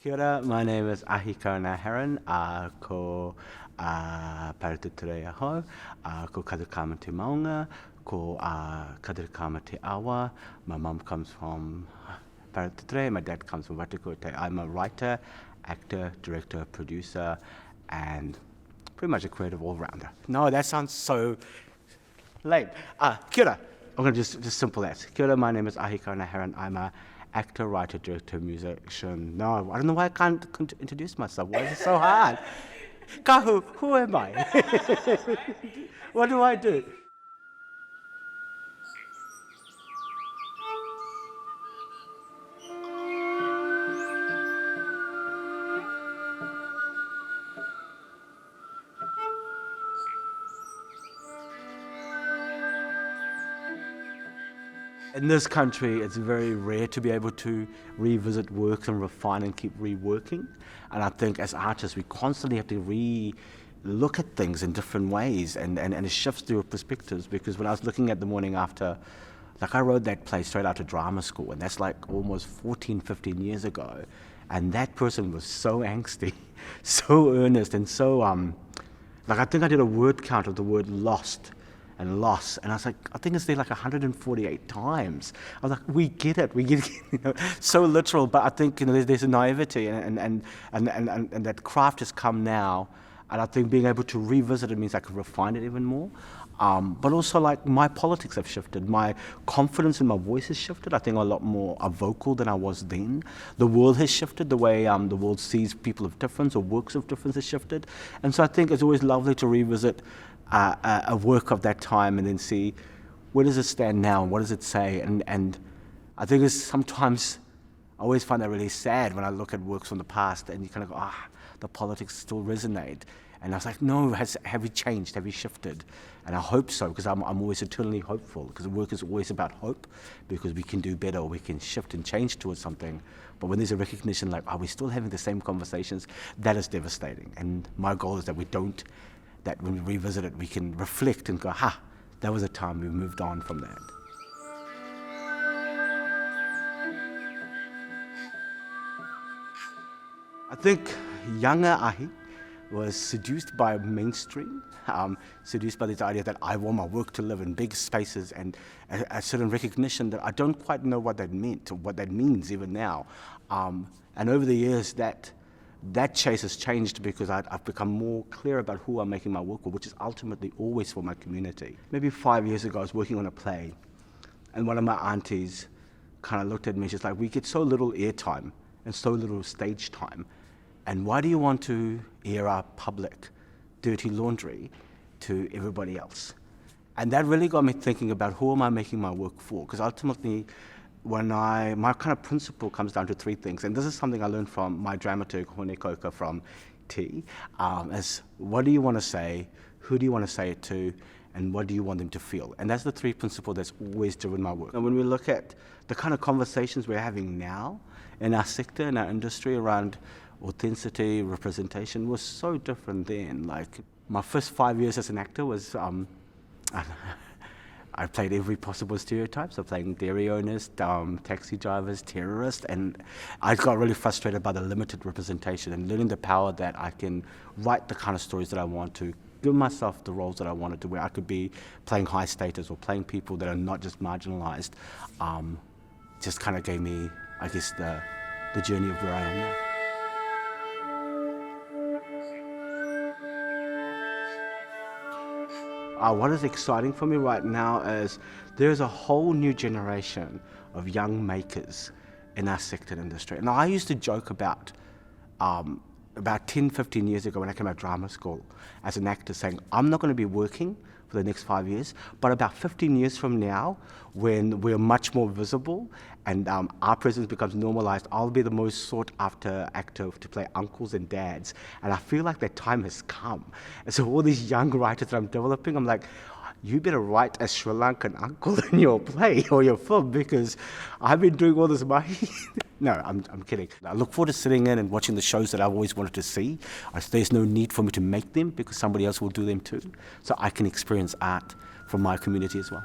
Kia ora, my name is Ahi Karunaharan, ko Paratuture aho, ko Kadirikama Te Maunga, ko Kadirikama Te Awa. My mum comes from Paratuture, my dad comes from Watukote. I'm a writer, actor, director, producer, and pretty much a creative all-rounder. No, that sounds so lame. Kia ora. I'm going to just simple that. Kia ora, my name is Ahi Karunaharan. I'm a actor, writer, director, musician. No, I don't know why I can't introduce myself. Why is it so hard? Kahu, who am I? What do I do? In this country, it's very rare to be able to revisit works and refine and keep reworking. And I think as artists, we constantly have to re-look at things in different ways and it shifts through perspectives. Because when I was looking at The Morning After, like I wrote that play straight out of drama school, and that's like almost 14, 15 years ago. And that person was so angsty, so earnest, and so, like I think I did a word count of the word lost and loss, and I was like, I think it's there like 148 times. I was like, we get it, so literal. But I think there's a naivety and that craft has come now, and I think being able to revisit it means I can refine it even more. But also, like, my politics have shifted, my confidence in my voice has shifted. I think I'm a lot more vocal than I was then. The world has shifted, the way the world sees people of difference or works of difference has shifted, and so I think it's always lovely to revisit a work of that time and then see where does it stand now and what does it say, and I think it's sometimes I always find that really sad when I look at works from the past and you kind of go, the politics still resonate, and I was like, no, have we changed, have we shifted? And I hope so, because I'm always eternally hopeful, because the work is always about hope, because we can do better, we can shift and change towards something. But when there's a recognition like, are we still having the same conversations, that is devastating. And my goal is that that when we revisit it, we can reflect and go, that was a time we moved on from that. I think younger Ahi was seduced by mainstream, seduced by this idea that I want my work to live in big spaces, and a certain recognition that I don't quite know what that meant or what that means even now. And over the years, that chase has changed because I've become more clear about who I'm making my work for, which is ultimately always for my community. Maybe 5 years ago, I was working on a play, and one of my aunties kind of looked at me, she's like, we get so little airtime and so little stage time, and why do you want to air our public dirty laundry to everybody else? And that really got me thinking about who am I making my work for, because ultimately, my kind of principle comes down to three things, and this is something I learned from my dramaturg, Hone Koka from T, is what do you want to say, who do you want to say it to, and what do you want them to feel? And that's the three principles that's always driven my work. And when we look at the kind of conversations we're having now in our sector, in our industry around authenticity, representation, was so different then. Like, my first 5 years as an actor was, I played every possible stereotype, so playing dairy owners, taxi drivers, terrorists, and I got really frustrated by the limited representation and learning the power that I can write the kind of stories that I want to, give myself the roles that I wanted to, where I could be playing high status or playing people that are not just marginalized, just kind of gave me, I guess, the journey of where I am now. What is exciting for me right now is there's a whole new generation of young makers in our sector and industry. Now, I used to joke about 10, 15 years ago when I came out of drama school as an actor, saying, I'm not going to be working for the next 5 years, but about 15 years from now, when we're much more visible and our presence becomes normalized, I'll be the most sought after actor to play uncles and dads. And I feel like that time has come. And so all these young writers that I'm developing, I'm like, you better write a Sri Lankan uncle in your play or your film, because I've been doing all this mahi. No, I'm kidding. I look forward to sitting in and watching the shows that I've always wanted to see. There's no need for me to make them because somebody else will do them too. So I can experience art from my community as well.